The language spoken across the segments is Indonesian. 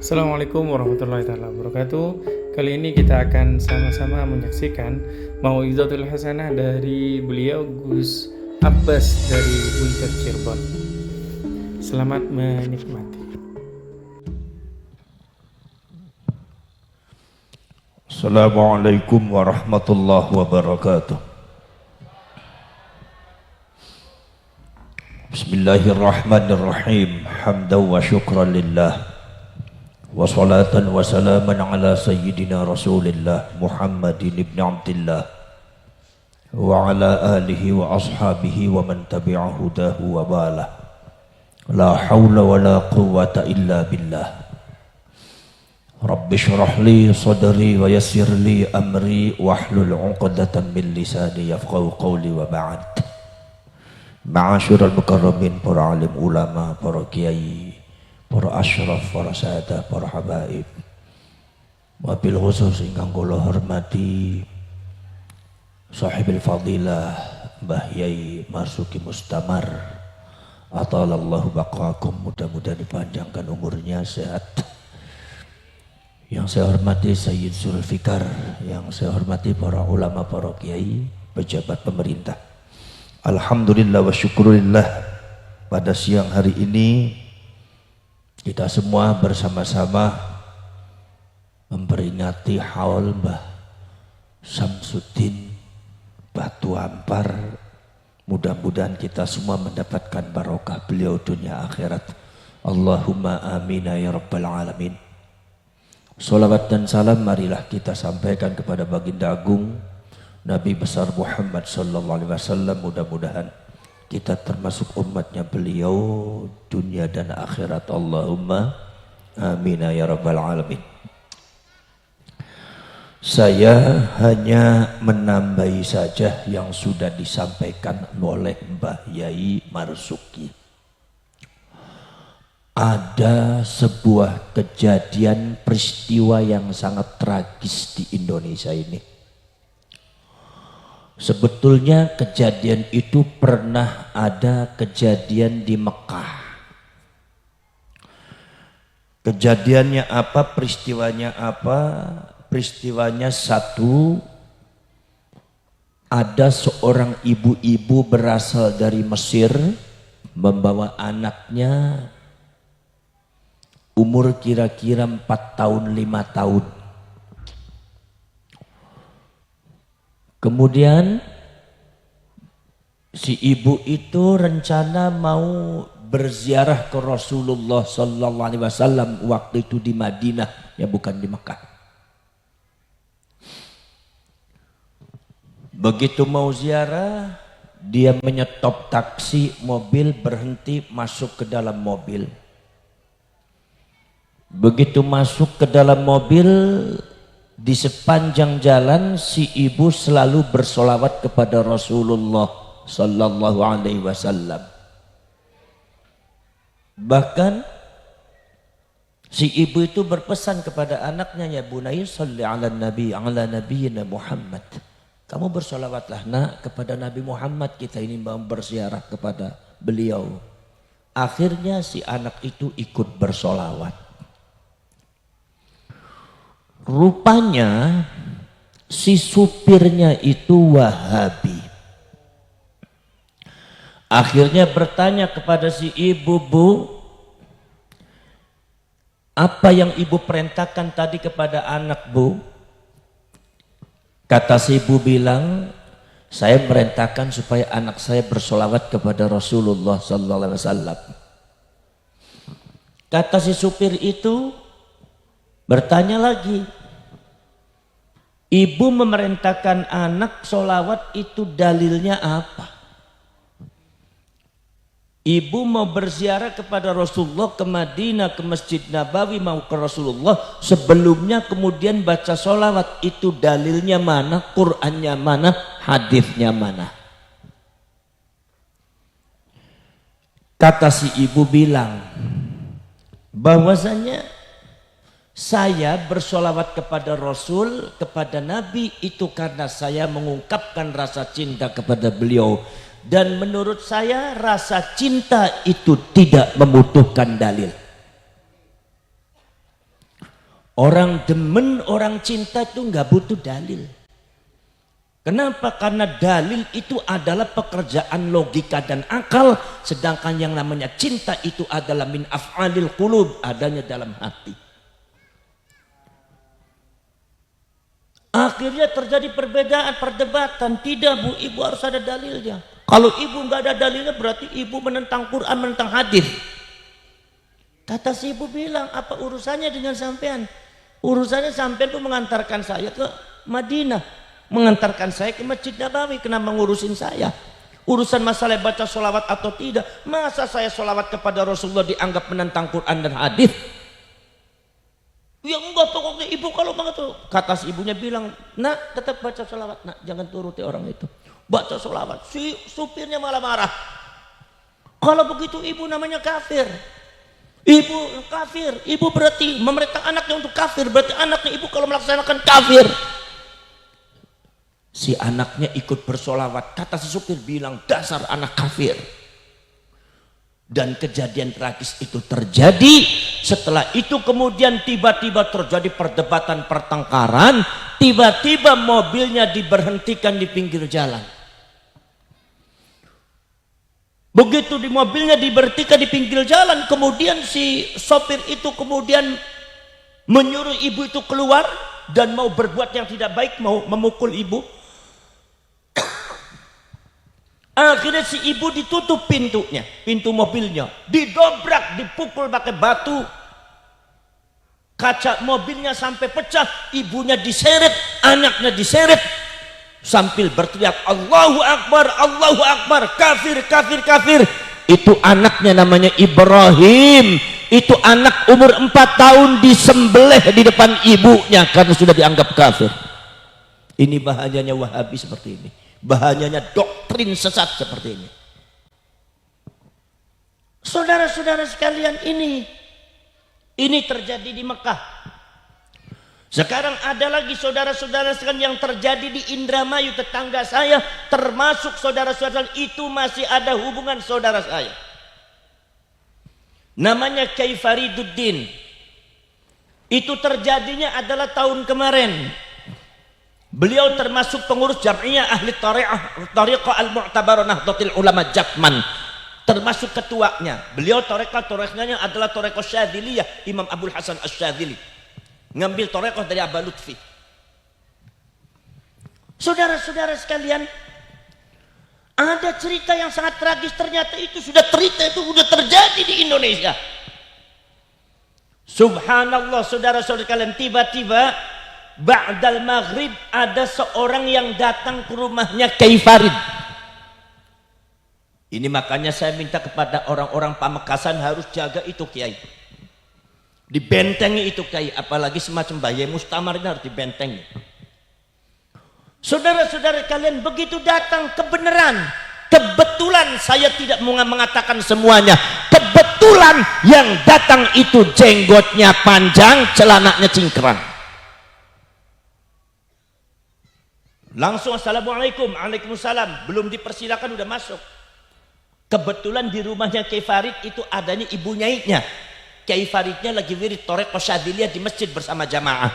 Assalamualaikum warahmatullahi wabarakatuh. Kali ini kita akan sama-sama menyaksikan Mau'izatul Hasanah dari beliau Gus Abbas dari Buntet Cirebon. Selamat menikmati. Assalamualaikum warahmatullahi wabarakatuh. Bismillahirrahmanirrahim. Hamdan wa syukran lillah. Wa salatan wa salaman ala sayyidina Rasulillah Muhammadin ibn Abdillah wa ala alihi wa ashabihi wa man tabi'a hudahu wa balah. La hawla wa la quwwata illa billah. Rabbi syrah li sadri wa yassir li amri wahlul 'uqdatan min lisani yafqahu qawli wa ba'd. Ma'asyiral mukarramin, para alim ulama, para kiai, para asyraf, para sahadat, para habaib. Wabil khusus ingkang kula hormati sahibil fadilah Mbah Yai Marzuki Mustamar, atalallahu baqaakum, mudah-mudahan dipanjangkan umurnya, sehat. Yang saya hormati Sayyid Zulfikar, yang saya hormati para ulama, para kiai, pejabat pemerintah. Alhamdulillah wa syukurillah, pada siang hari ini kita semua bersama-sama memperingati haul Mbah Samsuddin Batu Ampar. Mudah-mudahan kita semua mendapatkan barokah beliau dunia akhirat. Allahumma amin ya rabbal alamin. Salawat dan salam marilah kita sampaikan kepada baginda agung Nabi besar Muhammad sallallahu alaihi wasallam. Mudah-mudahan kita termasuk umatnya beliau dunia dan akhirat. Allahumma amin ya rabbal alamin. Saya hanya menambahi saja yang sudah disampaikan oleh Mbah Yai Marzuki. Ada sebuah kejadian peristiwa yang sangat tragis di Indonesia ini. Sebetulnya kejadian itu pernah ada kejadian di Mekah. Kejadiannya apa? Peristiwanya apa? Peristiwanya satu, ada seorang ibu-ibu berasal dari Mesir membawa anaknya umur kira-kira 4 tahun 5 tahun. Kemudian si ibu itu rencana mau berziarah ke Rasulullah sallallahu alaihi wasallam waktu itu di Madinah, ya bukan di Mekah. Begitu mau ziarah, dia menyetop taksi, mobil berhenti, masuk ke dalam mobil. Begitu masuk ke dalam mobil, di sepanjang jalan si ibu selalu bersolawat kepada Rasulullah sallallahu alaihi wasallam. Bahkan si ibu itu berpesan kepada anaknya, ya bunayya shalli ala nabiyyina Muhammad. Kamu bersolawatlah nak kepada Nabi Muhammad, kita ini mau berziarah kepada beliau. Akhirnya si anak itu ikut bersolawat. Rupanya si supirnya itu Wahabi. Akhirnya bertanya kepada si ibu, Bu, apa yang ibu perintahkan tadi kepada anak, Bu? Kata si ibu bilang, saya merintahkan supaya anak saya bersolawat kepada Rasulullah sallallahu alaihi wasallam. Kata si supir itu bertanya lagi, ibu memerintahkan anak solawat itu dalilnya apa? Ibu mau berziarah kepada Rasulullah ke Madinah, ke Masjid Nabawi, mau ke Rasulullah, sebelumnya kemudian baca solawat, itu dalilnya mana? Qurannya mana? Hadisnya mana? Kata si ibu bilang bahwasanya saya bersolawat kepada Rasul, kepada Nabi itu karena saya mengungkapkan rasa cinta kepada beliau. Dan menurut saya rasa cinta itu tidak membutuhkan dalil. Orang demen, orang cinta itu nggak butuh dalil. Kenapa? Karena dalil itu adalah pekerjaan logika dan akal, sedangkan yang namanya cinta itu adalah min af'alil qulub, adanya dalam hati. Akhirnya terjadi perbedaan, perdebatan. Tidak bu, ibu harus ada dalilnya. Kalau ibu nggak ada dalilnya berarti ibu menentang Quran, menentang hadis. Kata si ibu bilang, apa urusannya dengan sampean? Urusannya sampean tuh mengantarkan saya ke Madinah, mengantarkan saya ke Masjid Nabawi. Kenapa ngurusin saya? Urusan masalah baca sholawat atau tidak. Masa saya sholawat kepada Rasulullah dianggap menentang Quran dan hadis? Ya enggak, pokoknya ibu kalau banget tuh. Kata si ibunya bilang, nak tetap baca sholawat, nak jangan turuti orang itu. Baca sholawat, si supirnya malah marah. Kalau begitu ibu namanya kafir. Ibu kafir, ibu berarti memerintah anaknya untuk kafir. Berarti anaknya ibu kalau melaksanakan kafir. Si anaknya ikut bersolawat. Kata si supir bilang, dasar anak kafir. Dan kejadian tragis itu terjadi. Setelah itu kemudian tiba-tiba terjadi perdebatan, pertengkaran. Tiba-tiba mobilnya diberhentikan di pinggir jalan. Begitu di mobilnya diberhentikan di pinggir jalan, kemudian si sopir itu kemudian menyuruh ibu itu keluar dan mau berbuat yang tidak baik, mau memukul ibu. Akhirnya si ibu ditutup pintunya, pintu mobilnya, didobrak, dipukul pakai batu, kaca mobilnya sampai pecah, ibunya diseret, anaknya diseret, sambil berteriak Allahu Akbar, Allahu Akbar, kafir, kafir, kafir. Itu anaknya namanya Ibrahim. Itu anak umur 4 tahun disembelih di depan ibunya karena sudah dianggap kafir. Ini bahayanya Wahabi seperti ini. Bahayanya doktrin sesat seperti ini. Saudara-saudara sekalian, ini terjadi di Mekah. Sekarang ada lagi saudara-saudara sekalian yang terjadi di Indramayu, tetangga saya, termasuk saudara-saudara itu masih ada hubungan saudara saya. Namanya Kyai Fariduddin. Itu terjadinya adalah tahun kemarin. Beliau termasuk pengurus Jam'iyah Ahli Tariqah Al-Mu'tabarah Nahdlatul Ulama Jatman, termasuk ketuanya. Beliau tarekat-tarekatnya adalah tarekat Syadziliyah, Imam Abdul Hasan Asy-Syadzili, ngambil tarekat dari Aba Lutfi. Saudara-saudara sekalian, ada cerita yang sangat tragis. Ternyata itu sudah terjadi di Indonesia. Subhanallah, saudara-saudara sekalian, tiba-tiba ba'dal maghrib ada seorang yang datang ke rumahnya Kyai Farid. Ini makanya saya minta kepada orang-orang Pamekasan harus jaga itu kiai, dibentengi itu kiai, apalagi semacam Baye Mustamar ini harus dibentengi. Saudara-saudara kalian, begitu datang kebenaran, kebetulan saya tidak mau mengatakan semuanya, kebetulan yang datang itu jenggotnya panjang, celananya cingkrang. Langsung assalamualaikum, waalaikumsalam, belum dipersilakan udah masuk. Kebetulan di rumahnya Kyai Farid itu adanya ibu nyaitnya. Kyai Faridnya lagi wirid Thariqah Syadziliyah di masjid bersama jamaah.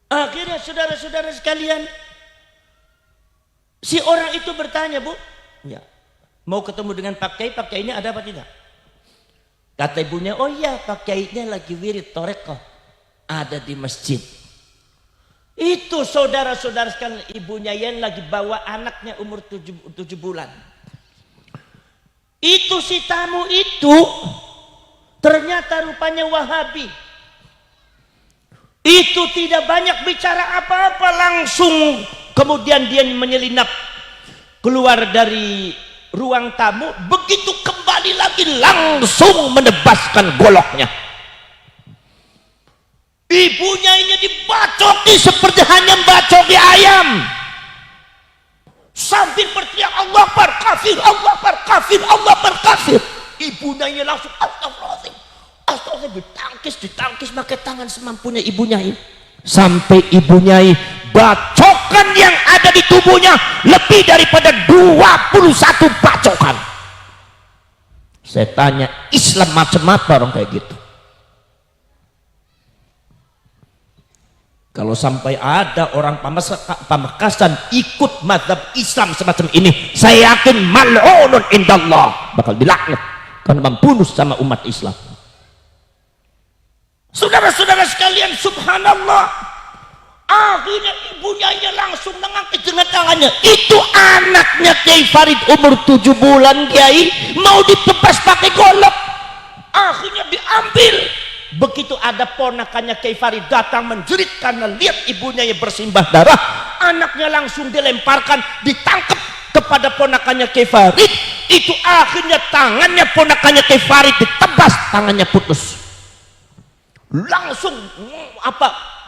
Akhirnya saudara-saudara sekalian, si orang itu bertanya, Bu, ya, mau ketemu dengan Pak Kyai ini ada apa tidak? Kata ibunya, oh iya, Pak Kyainya lagi wirid Thariqah, ada di masjid. Itu saudara-saudara sekalian, ibunya yang lagi bawa anaknya umur 7 bulan. Itu si tamu itu ternyata rupanya Wahabi. Itu tidak banyak bicara apa-apa, langsung kemudian dia menyelinap keluar dari ruang tamu. Begitu kembali lagi langsung menebaskan goloknya. Ibunya ini dibacoki seperti hanya membacoki ayam, sambil berteriak Allah Akbar kafir, Allah Akbar kafir, Allah Akbar kafir. Ibunya ini langsung astagfirullahaladzim, astagfirullahaladzim, ditangkis pakai tangan semampunya ibunya ini, sampai ibunya ini bacokan yang ada di tubuhnya lebih daripada 21 bacokan. Saya tanya, Islam macam apa orang kayak gitu? Kalau sampai ada orang Pamekasan ikut mazhab Islam semacam ini, saya yakin mal'unun indallah, bakal dilaknat karena membunuh sama umat Islam. Saudara-saudara sekalian, subhanallah, akhirnya ibunya langsung mengangkat dengan tangannya. Itu anaknya Kiai Farid umur 7 bulan, Kiai, mau ditebas pakai golok, akhirnya diambil. Begitu ada ponakannya Kiai Farid datang menjerit karena lihat ibunya yang bersimbah darah, anaknya langsung dilemparkan, ditangkap kepada ponakannya Kiai Farid. Itu akhirnya tangannya ponakannya Kiai Farid ditebas, tangannya putus.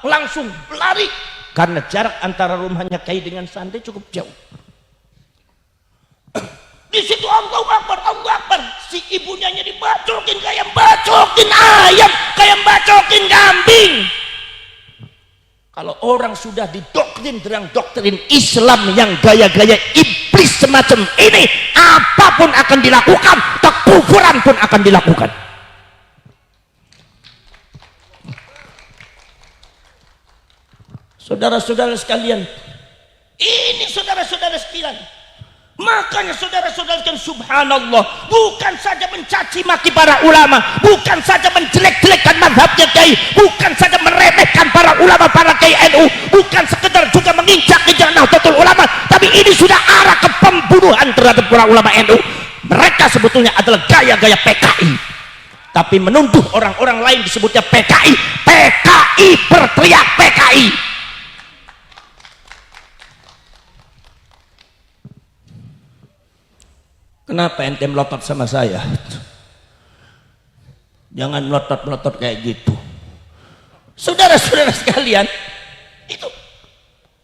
Langsung lari karena jarak antara rumahnya Kiai dengan Sante cukup jauh. Di situ Allahu Akbar, Allahu Akbar. Si ibunya dibacokin kayak bacokin ayam, kayak bacokin kambing. Kalau orang sudah didoktrin dengan doktrin Islam yang gaya-gaya iblis semacam ini, apapun akan dilakukan, kekufuran pun akan dilakukan. Saudara-saudara sekalian, ini saudara-saudara sekalian, makanya saudara-saudara sekalian, subhanallah, bukan saja mencaci maki para ulama, bukan saja menjelek-jelekkan mazhabnya Kiai, bukan saja meremehkan para ulama, para Kiai NU, bukan sekedar juga menginjak-injak Nahdlatul Ulama, tapi ini sudah arah ke pembunuhan terhadap para ulama NU. Mereka sebetulnya adalah gaya-gaya PKI, tapi menuduh orang-orang lain disebutnya PKI. PKI berteriak PKI. Kenapa ente melotot sama saya? Jangan melotot-melotot kayak gitu. Saudara-saudara sekalian, itu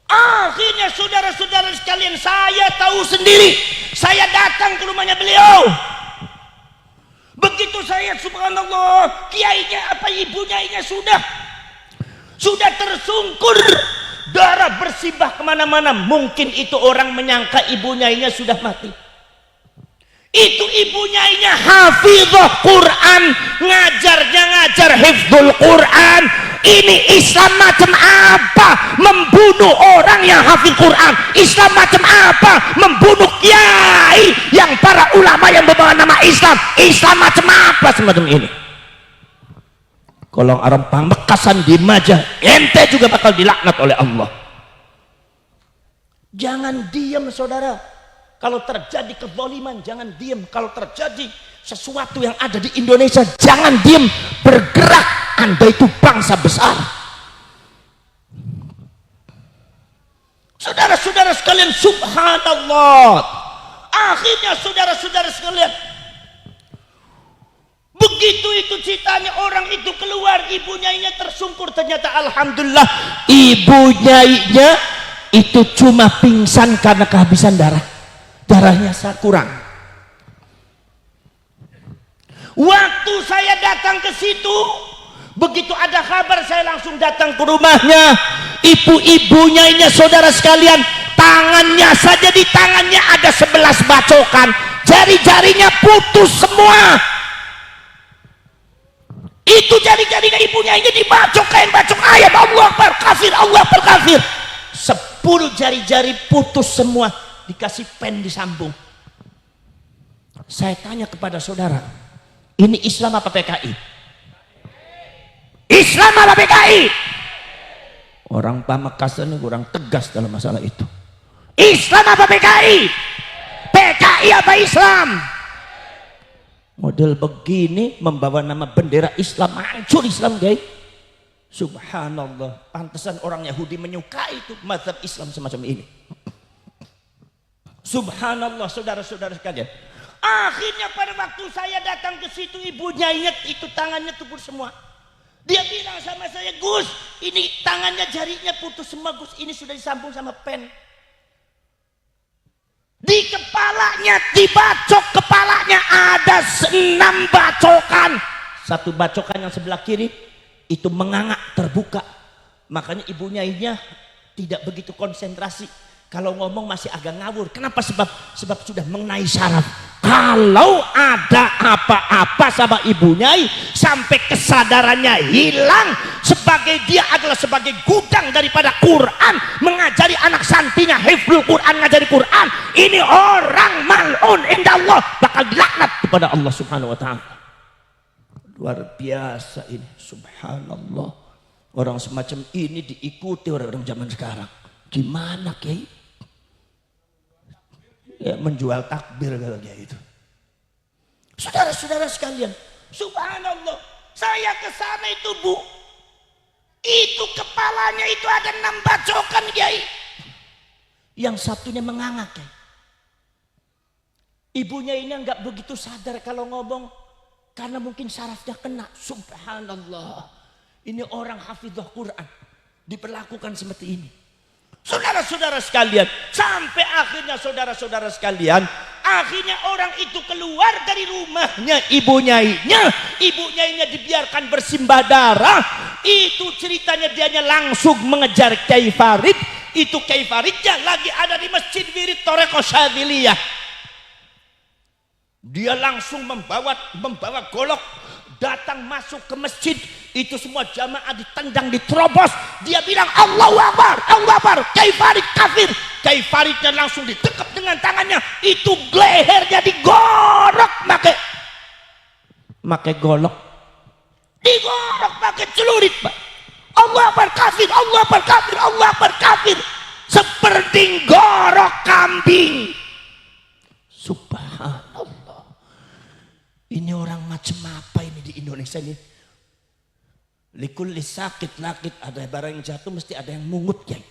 akhirnya saudara-saudara sekalian, saya tahu sendiri. Saya datang ke rumahnya beliau. Begitu saya, subhanallah, kiainya apa ibunya sudah tersungkur, darah bersimbah kemana-mana. Mungkin itu orang menyangka ibunya sudah mati. Itu ibunya hafizah Quran, ngajarnya ngajar hifdzul Quran. Ini Islam macam apa membunuh orang yang hafiz Quran? Islam macam apa membunuh kiai yang para ulama yang membawa nama Islam? Islam macam apa semacam ini? Kalau orang Pamekasan di Majah, ente juga bakal dilaknat oleh Allah. Jangan diam, saudara. Kalau terjadi kezaliman, jangan diam. Kalau terjadi sesuatu yang ada di Indonesia, jangan diam, bergerak. Anda itu bangsa besar. Saudara-saudara sekalian, subhanallah, akhirnya saudara-saudara sekalian, begitu itu ceritanya, orang itu keluar, ibunya tersungkur. Ternyata alhamdulillah ibunya itu cuma pingsan karena kehabisan darahnya kurang. Waktu saya datang ke situ, begitu ada kabar, saya langsung datang ke rumahnya. Ibu-ibunya saudara sekalian, tangannya saja, di tangannya ada 11 bacokan, jari-jarinya putus semua. Itu jari-jarinya ibunya dibacok kayak bacok ayam. Allah Akbar kafir, Allah Akbar kafir. 10 jari-jari putus semua, dikasih pen disambung. Saya tanya kepada saudara, ini Islam apa PKI? Islam apa PKI? Orang Pamekasan ini kurang tegas dalam masalah itu. Islam apa PKI? PKI apa Islam? Model begini membawa nama bendera Islam, hancur Islam, guys. Subhanallah, pantesan orang Yahudi menyukai itu mazhab Islam semacam ini. Subhanallah, saudara-saudara sekalian. Akhirnya pada waktu saya datang ke situ, ibunya itu tangannya tubur semua. Dia bilang sama saya, Gus, ini tangannya, jarinya putus semua, Gus. Ini sudah disambung sama pen. Di kepalanya, dibacok kepalanya ada 6 bacokan. Satu bacokan yang sebelah kiri itu menganga terbuka. Makanya ibunya tidak begitu konsentrasi. Kalau ngomong masih agak ngawur. Kenapa? Sebab sudah mengenai saraf. Kalau ada apa-apa sama Ibu Nyai sampai kesadarannya hilang, sebagai dia adalah sebagai gudang daripada Quran, mengajari anak santrinya hifdzul Quran, ngajari Quran, ini orang mal'un indallah, bakal dilaknat kepada Allah Subhanahu wa taala. Luar biasa ini, subhanallah. Orang semacam ini diikuti orang-orang zaman sekarang. Gimana Kiai? Ya, menjual takbir kalau dia itu. Saudara-saudara sekalian, subhanallah, saya ke sana itu Bu, itu kepalanya itu ada 6 bacokan Kiai, yang satunya menganga Kiai. Ibunya ini nggak begitu sadar kalau ngomong, karena mungkin sarafnya kena. Subhanallah, ini orang hafidhah Quran diperlakukan seperti ini. Saudara-saudara sekalian, sampai akhirnya saudara-saudara sekalian, akhirnya orang itu keluar dari rumahnya ibu nyainya dibiarkan bersimbah darah. Itu ceritanya, dianya langsung mengejar Kiai Farid. Itu Kiai Faridnya lagi ada di Masjid Wirid Thariqah Syadziliyah. Dia langsung membawa golok, datang masuk ke masjid. Itu semua jamaah ditendang, diterobos. Dia bilang Allahu Akbar, Allahu Akbar, Kiai Farid kafir. Kiai Faridnya langsung ditekap dengan tangannya, itu lehernya digorok pakai golok, digorok pakai celurit Pak. Allahu Akbar kafir, Allahu Akbar kafir, Allahu Akbar kafir, seperti gorok kambing. Subhanallah, ini orang macam apa ini di Indonesia ini? Likulli sakit lakit, ada barang yang jatuh mesti ada yang mungut Kiai.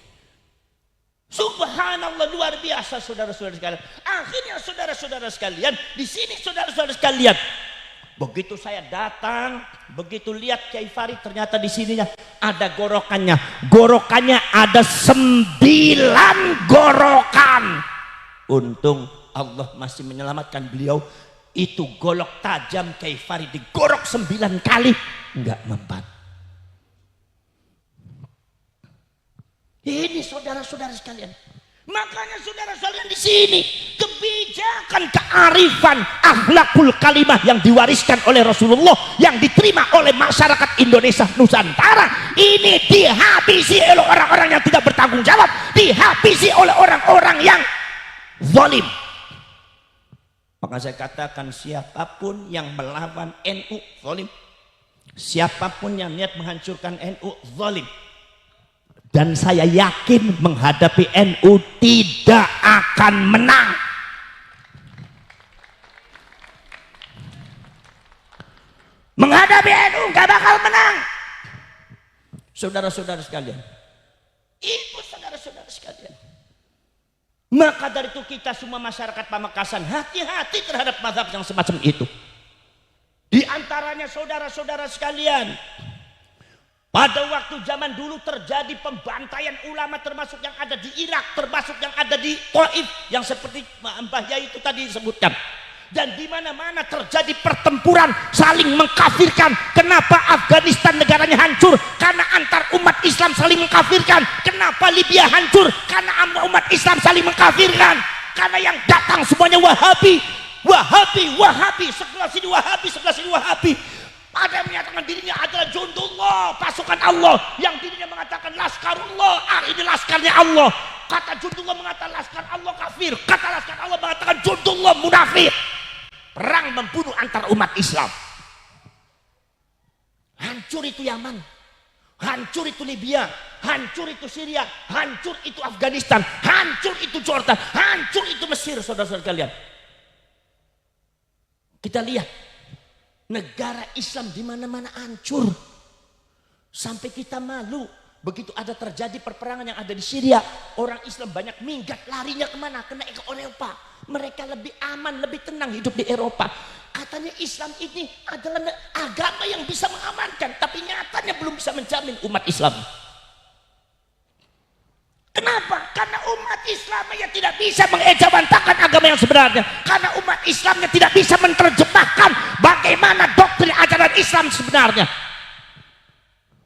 Subhanallah, luar biasa saudara-saudara sekalian. Akhirnya saudara-saudara sekalian, di sini saudara-saudara sekalian, begitu saya datang, begitu lihat Kiai Farid, ternyata di sininya ada gorokannya. Gorokannya ada 9 gorokan. Untung Allah masih menyelamatkan beliau. Itu golok tajam Kiai Farid digorok 9 kali, enggak mempan. Ini saudara-saudara sekalian. Makanya saudara-saudara di sini, kebijakan, kearifan, akhlakul kalimah yang diwariskan oleh Rasulullah, yang diterima oleh masyarakat Indonesia Nusantara, ini dihabisi oleh orang-orang yang tidak bertanggung jawab, dihabisi oleh orang-orang yang zalim. Maka saya katakan, siapapun yang melawan NU zalim, siapapun yang niat menghancurkan NU zalim. Dan saya yakin menghadapi NU tidak akan menang. Menghadapi NU gak bakal menang. Saudara-saudara sekalian, itu saudara-saudara sekalian. Maka dari itu kita semua masyarakat Pamekasan hati-hati terhadap mazhab yang semacam itu. Di antaranya saudara-saudara sekalian, pada waktu zaman dulu terjadi pembantaian ulama, termasuk yang ada di Irak, termasuk yang ada di Taif, yang seperti Mbah Yai itu tadi disebutkan. Dan di mana-mana terjadi pertempuran saling mengkafirkan. Kenapa Afghanistan negaranya hancur? Karena antar umat Islam saling mengkafirkan. Kenapa Libya hancur? Karena umat Islam saling mengkafirkan. Karena yang datang semuanya Wahabi, Wahabi, Wahabi, sebelah sini Wahabi, sebelah sini Wahabi. Ada yang menyatakan dirinya adalah jundullah, pasukan Allah, yang dirinya mengatakan laskarullah, ini laskarnya Allah. Kata jundullah mengatakan laskar Allah kafir, kata laskar Allah mengatakan jundullah munafik. Perang membunuh antar umat Islam. Hancur itu Yaman, hancur itu Libya, hancur itu Syria, hancur itu Afghanistan, hancur itu Jordan, hancur itu Mesir. Saudara-saudara kalian, kita lihat negara Islam di mana-mana hancur. Sampai kita malu. Begitu ada terjadi perperangan yang ada di Syria, orang Islam banyak minggat, larinya kemana? Kena ke Eropa. Mereka lebih aman, lebih tenang hidup di Eropa. Katanya Islam ini adalah agama yang bisa mengamankan, tapi nyatanya belum bisa menjamin umat Islam. Kenapa? Karena umat Islamnya tidak bisa mengejawantakan agama yang sebenarnya. Karena umat Islamnya tidak bisa menerjemahkan bagaimana doktrin ajaran Islam sebenarnya.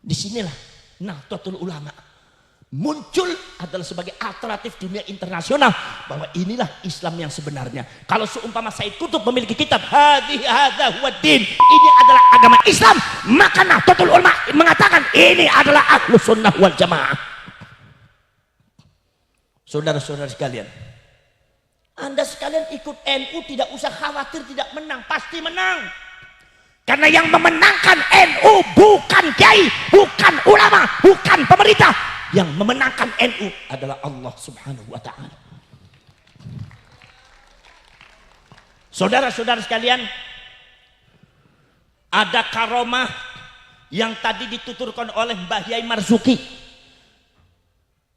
Disinilah Nahdlatul Ulama muncul adalah sebagai alternatif dunia internasional bahwa inilah Islam yang sebenarnya. Kalau seumpama Said Qutb memiliki kitab hadza huwad din, ini adalah agama Islam, maka Nahdlatul Ulama mengatakan ini adalah Ahlus Sunnah wal Jamaah. Saudara-saudara sekalian, Anda sekalian ikut NU tidak usah khawatir tidak menang, pasti menang. Karena yang memenangkan NU bukan kiai, bukan ulama, bukan pemerintah. Yang memenangkan NU adalah Allah Subhanahu wa Ta'ala. Saudara-saudara sekalian, ada karomah yang tadi dituturkan oleh Mbah Yai Marzuki.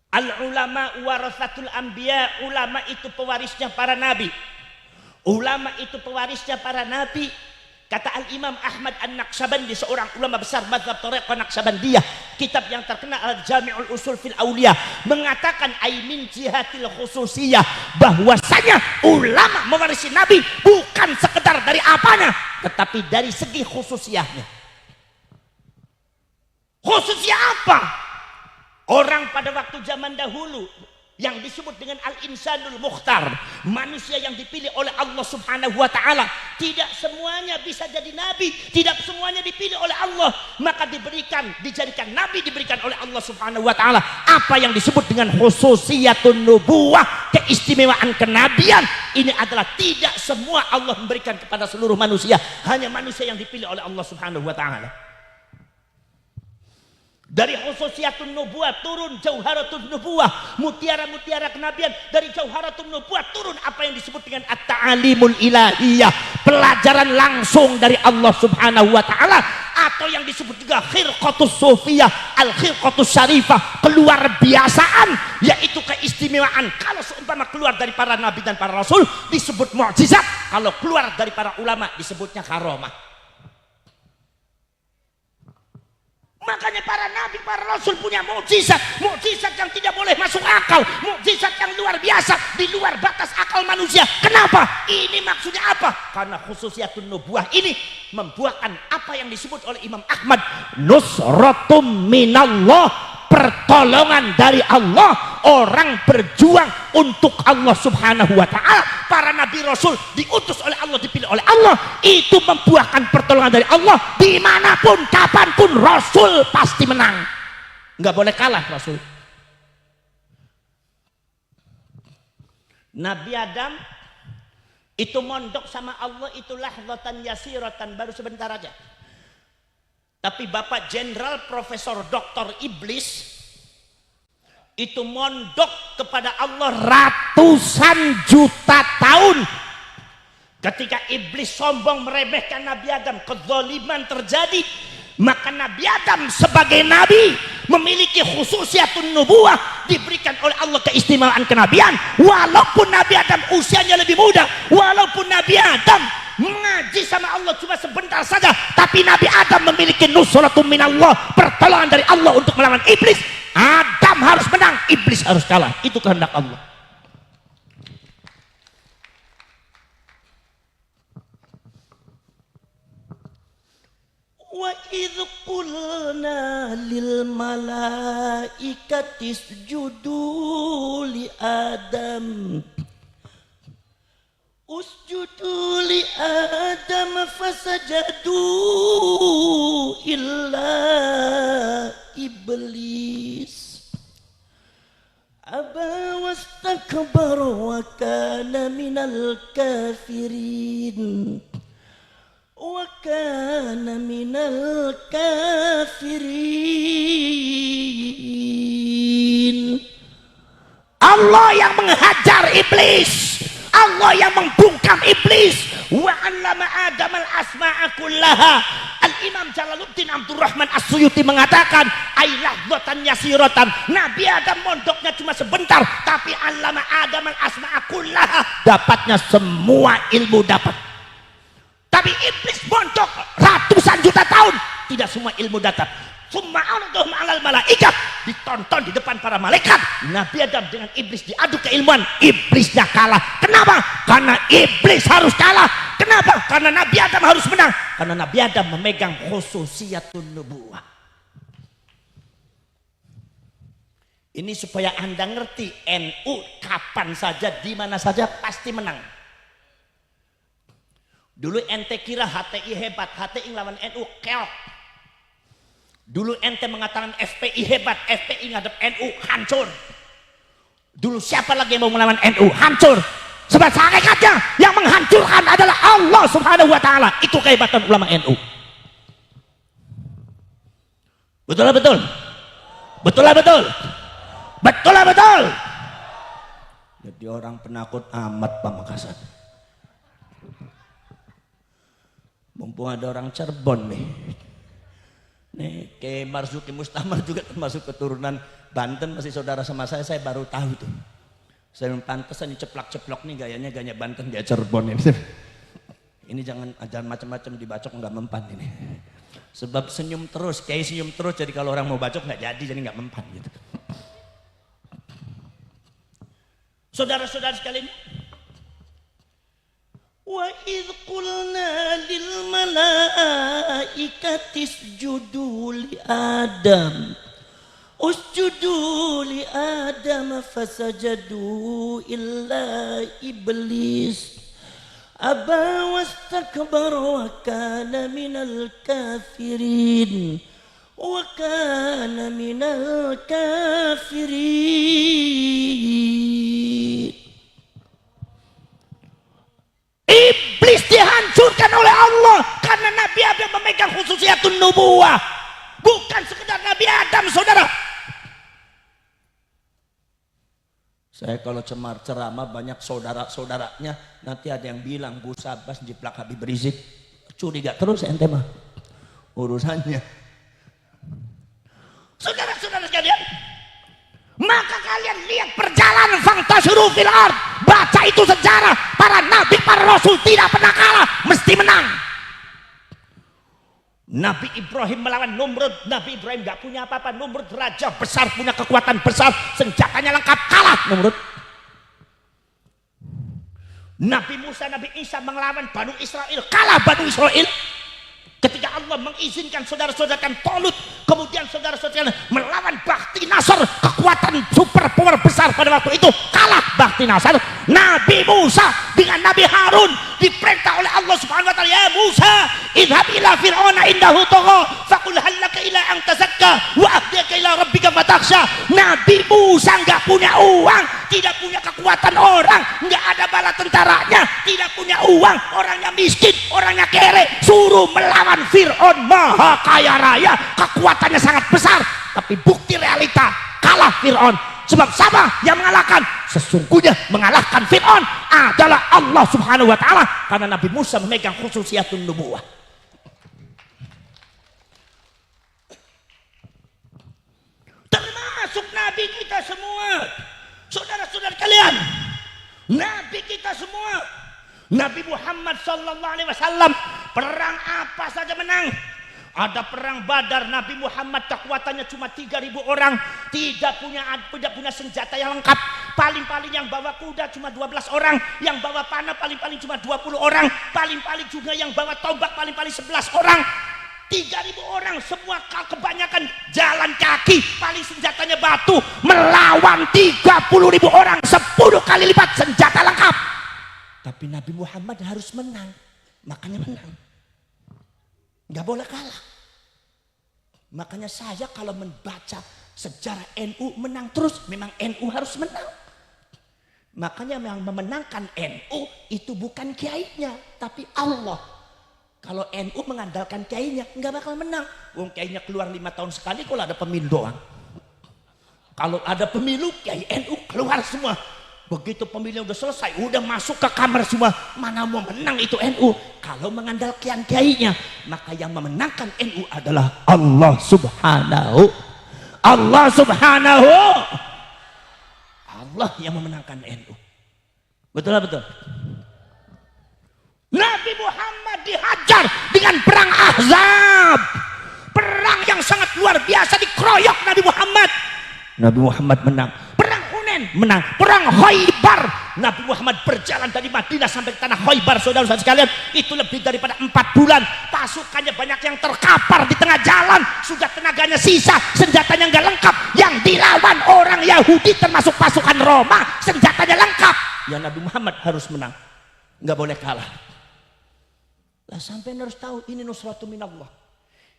Al-ulama warasatul anbiya, ulama itu pewarisnya para nabi. Ulama itu pewarisnya para nabi. Kata Al-Imam Ahmad An-Naqsyabandi, seorang ulama besar mazhab Thariqah Naqsyabandiyah, kitab yang terkenal Al-Jami'ul Usul fil Auliya, mengatakan aimin jihatil khususiyah, bahwasanya ulama mewarisi Nabi bukan sekedar dari apanya, tetapi dari segi khususiyahnya. Khususnya apa? Orang pada waktu zaman dahulu yang disebut dengan al-insanul mukhtar, manusia yang dipilih oleh Allah Subhanahu wa Ta'ala, tidak semuanya bisa jadi nabi, tidak semuanya dipilih oleh Allah, maka dijadikan nabi, diberikan oleh Allah Subhanahu wa Ta'ala apa yang disebut dengan khususiyatun nubuwah, keistimewaan kenabian. Ini adalah tidak semua Allah memberikan kepada seluruh manusia, hanya manusia yang dipilih oleh Allah Subhanahu wa Ta'ala. Dari khususiyatun nubuwah turun jauharatun nubuwah, mutiara-mutiara kenabian. Dari jauharatun nubuwah turun apa yang disebut dengan at-ta'alimul ilahiyah, pelajaran langsung dari Allah Subhanahu wa Ta'ala, atau yang disebut juga khirqatus sufiyah, al-khirqatus syarifah, keluar biasaan, yaitu keistimewaan. Kalau seumpama keluar dari para nabi dan para rasul disebut mukjizat, kalau keluar dari para ulama disebutnya karomah. Makanya para nabi, para rasul punya mukjizat, mukjizat yang tidak boleh masuk akal, mukjizat yang luar biasa, di luar batas akal manusia. Kenapa? Ini maksudnya apa? Karena khususiyatun nubuwah ini membuahkan apa yang disebut oleh Imam Ahmad, nusratum minallah, pertolongan dari Allah. Orang berjuang untuk Allah Subhanahu wa Ta'ala. Para nabi rasul diutus oleh Allah, dipilih oleh Allah, itu membuahkan pertolongan dari Allah. Dimanapun, kapanpun, rasul pasti menang, nggak boleh kalah rasul. Nabi Adam itu mondok sama Allah itu lahdatan yasiratan, baru sebentar aja. Tapi Bapak Jenderal Profesor Dr. Iblis itu mondok kepada Allah ratusan juta tahun. Ketika iblis sombong meremehkan Nabi Adam, kezaliman terjadi, maka Nabi Adam sebagai nabi memiliki khususiyatun nubuwah, diberikan oleh Allah keistimewaan kenabian. Walaupun Nabi Adam usianya lebih muda, walaupun Nabi Adam mengaji sama Allah cuma sebentar saja, tapi Nabi Adam memiliki nusratum minallah, pertolongan dari Allah untuk melawan iblis. Adam harus menang, iblis harus kalah. Itu kehendak Allah. Wa idh qulna lil malaikati isjudu li Adam usjudu li Adam fasajadu illa iblis aba wastakbara wa kana minal kafirin wa kana minal kafirin. Allah yang menghajar iblis, Allah yang membungkam iblis. Wa 'allama Adam al-asma'a kullaha. Al-Imam Jalaluddin Abdurrahman As-Suyuti mengatakan ailahdatan yasiratan, Nabi Adam mondoknya cuma sebentar, tapi 'allama Adam al-asma'a kullaha, dapatnya semua ilmu dapat. Tapi iblis mondok ratusan juta tahun, tidak semua ilmu dapat. Summa ardhum 'alal malaikat, ditonton di depan para malaikat. Nabi Adam dengan iblis diadu keilmuan, iblisnya kalah. Kenapa? Karena iblis harus kalah. Kenapa? Karena Nabi Adam harus menang. Karena Nabi Adam memegang khususiyatun nubuwah. Ini supaya Anda ngerti, NU kapan saja, di mana saja pasti menang. Dulu ente kira HTI hebat, HTI ngelawan NU keok. Dulu ente mengatakan FPI hebat, FPI ngadep NU hancur. Dulu siapa lagi yang mau melawan NU? Hancur. Sebab hakikatnya yang menghancurkan adalah Allah Subhanahu wa taala. Itu kehebatan ulama NU. Betul lah betul. Betul lah betul. Betul lah betul. Jadi orang penakut amat Pamekasan. Mumpung ada orang Cirebon nih. Nih ke Marzuki Mustamar juga termasuk keturunan Banten, masih saudara sama saya baru tahu tuh. Saya pantesan ceplak-ceplok nih gayanya gaya Banten, gaya Cirebon ya. Ini jangan macam-macam dibacok nggak mempan ini. Sebab senyum terus, kayak senyum terus, jadi kalau orang mau bacok nggak jadi nggak mempan gitu. Saudara-saudara sekalian, wa idh qulna lil malaikati isjudu li Adam usjudu li Adam fasajadu illa iblis aba wastakbara wa kana minal kafirin wa kana minal kafirin. Iblis dihancurkan oleh Allah karena Nabi Adam memegang khususiyatun nubuwah, bukan sekedar Nabi Adam, saudara. Saya kalau ceramah banyak saudara-saudaranya, nanti ada yang bilang Bu Sabas jiplak Habib Rizik, curiga terus ente mah urusannya. Saudara-saudara sekalian, maka kalian lihat perjalanan fantasiru fil ard, baca itu sejarah para nabi, para rasul tidak pernah kalah, mesti menang. Nabi Ibrahim melawan Numrud, Nabi Ibrahim gak punya apa-apa, Numrud raja besar, punya kekuatan besar, senjatanya lengkap, kalah Numrud. Nabi Musa, Nabi Isa melawan Banu Israel, kalah Banu Israel. Ketika Allah mengizinkan saudara-saudara Tolut, kemudian saudara-saudara melawan Bakti Nasr, kekuatan super power besar pada waktu itu, kalah Bakti Nasr. Nabi Musa dengan Nabi Harun diperintah oleh Allah Subhanahu wa taala, ya Musa, idhab ila fir'auna indahu tagha faqul hal laka ila an tazakka wa ahdika ila rabbika fatakhsha. Nabi Musa enggak punya uang, tidak punya kekuatan orang, enggak ada bala tentaranya, tidak punya uang, orangnya miskin, orangnya kere, suruh melawan Fir'aun maha kaya raya, kekuatannya sangat besar, tapi bukti realita kalah Fir'aun. Sebab sama yang mengalahkan, sesungguhnya mengalahkan Fir'aun adalah Allah Subhanahu wa taala, karena Nabi Musa memegang khususiyatun nubuwah. Termasuk Nabi kita semua, saudara-saudara kalian, Nabi kita semua, Nabi Muhammad sallallahu alaihi wasallam, perang apa saja menang. Ada perang Badar, Nabi Muhammad kekuatannya cuma 3.000 orang, tidak punya senjata yang lengkap. Paling-paling yang bawa kuda cuma 12 orang, yang bawa panah paling-paling cuma 20 orang, paling-paling juga yang bawa tombak paling-paling 11 orang. 3.000 orang semua kebanyakan jalan kaki, paling senjatanya batu, melawan 30.000 orang, 10 kali lipat senjata lengkap. Tapi Nabi Muhammad harus menang, makanya menang. Nggak boleh kalah. Makanya saya kalau membaca sejarah NU menang terus, memang NU harus menang. Makanya yang memenangkan NU itu bukan kiainya, tapi Allah. Kalau NU mengandalkan kiainya, nggak bakal menang. Wong kiainya keluar 5 tahun sekali, kalau ada pemilu doang. Kalau ada pemilu, kiai NU keluar semua. Begitu pemilu udah selesai, udah masuk ke kamar semua, mana mau menang itu NU. Kalau mengandalkan kiainya, maka yang memenangkan NU adalah Allah Subhanahu. Allah Subhanahu. Allah yang memenangkan NU. Betul lah betul. Nabi Muhammad dihajar dengan perang Ahzab, perang yang sangat luar biasa, dikeroyok Nabi Muhammad. Nabi Muhammad menang. Perang Hunain Hunain menang, perang Khaybar. Nabi Muhammad berjalan dari Madinah sampai ke tanah Khaybar, saudara-saudara sekalian, itu lebih daripada 4 bulan. Pasukannya banyak yang terkapar di tengah jalan, sudah tenaganya sisa, senjatanya nggak lengkap. Yang dilawan orang Yahudi termasuk pasukan Roma, senjatanya lengkap. Ya Nabi Muhammad harus menang, nggak boleh kalah. Lah sampai harus tahu ini nusratu minallah.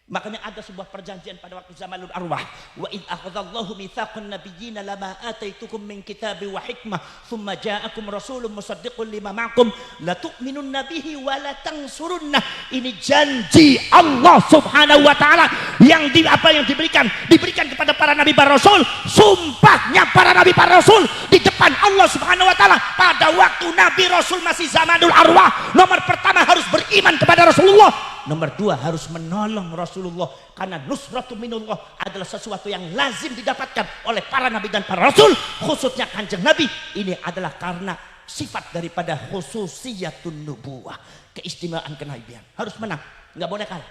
Makanya ada sebuah perjanjian pada waktu zamanul arwah. Wa id akhadallahu mitsaqan nabiyyin lama ataitukum min kitabi wa hikmah thumma ja'akum rasulun musaddiqun lima ma'akum la tu'minun nabihi wa la tansurunnah. Ini janji Allah Subhanahu wa taala yang diberikan kepada para nabi para rasul. Sumpahnya para nabi para rasul di depan Allah Subhanahu wa taala pada waktu nabi rasul masih zamanul arwah. Nomor pertama harus beriman kepada Rasulullah. Nomor 2 harus menolong Rasulullah, karena nusratu minullah adalah sesuatu yang lazim didapatkan oleh para nabi dan para rasul, khususnya kanjeng Nabi. Ini adalah karena sifat daripada khususiyatun nubuwah, keistimewaan kenabian. Harus menang, nggak boleh kalah.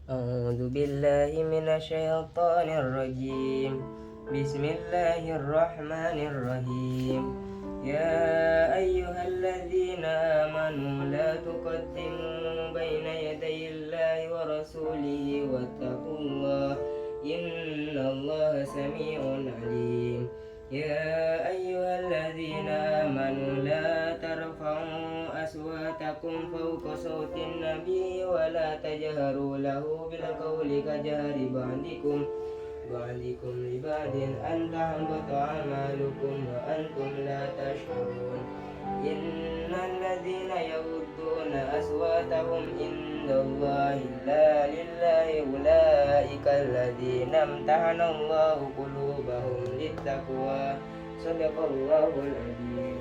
A'udzu billahi minasyaitonir rajim. Bismillahirrahmanirrahim. يا أيها الذين آمنوا لا تقدموا بين يدي الله ورسوله واتقوا الله إن الله سميع عليم يا أيها الذين آمنوا لا ترفعوا أصواتكم فوق صوت النبي ولا تجهروا له بالقول كجهر بعضكم لبعض أن تحبط أعمالكم وأنتم لا تشعرون إن الذين يغضون أصواتهم عند الله لا لله أولئك الذين امتحن الله قلوبهم للتقوى صدق الله العظيم.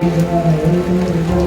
Bismillahirrahmanirrahim.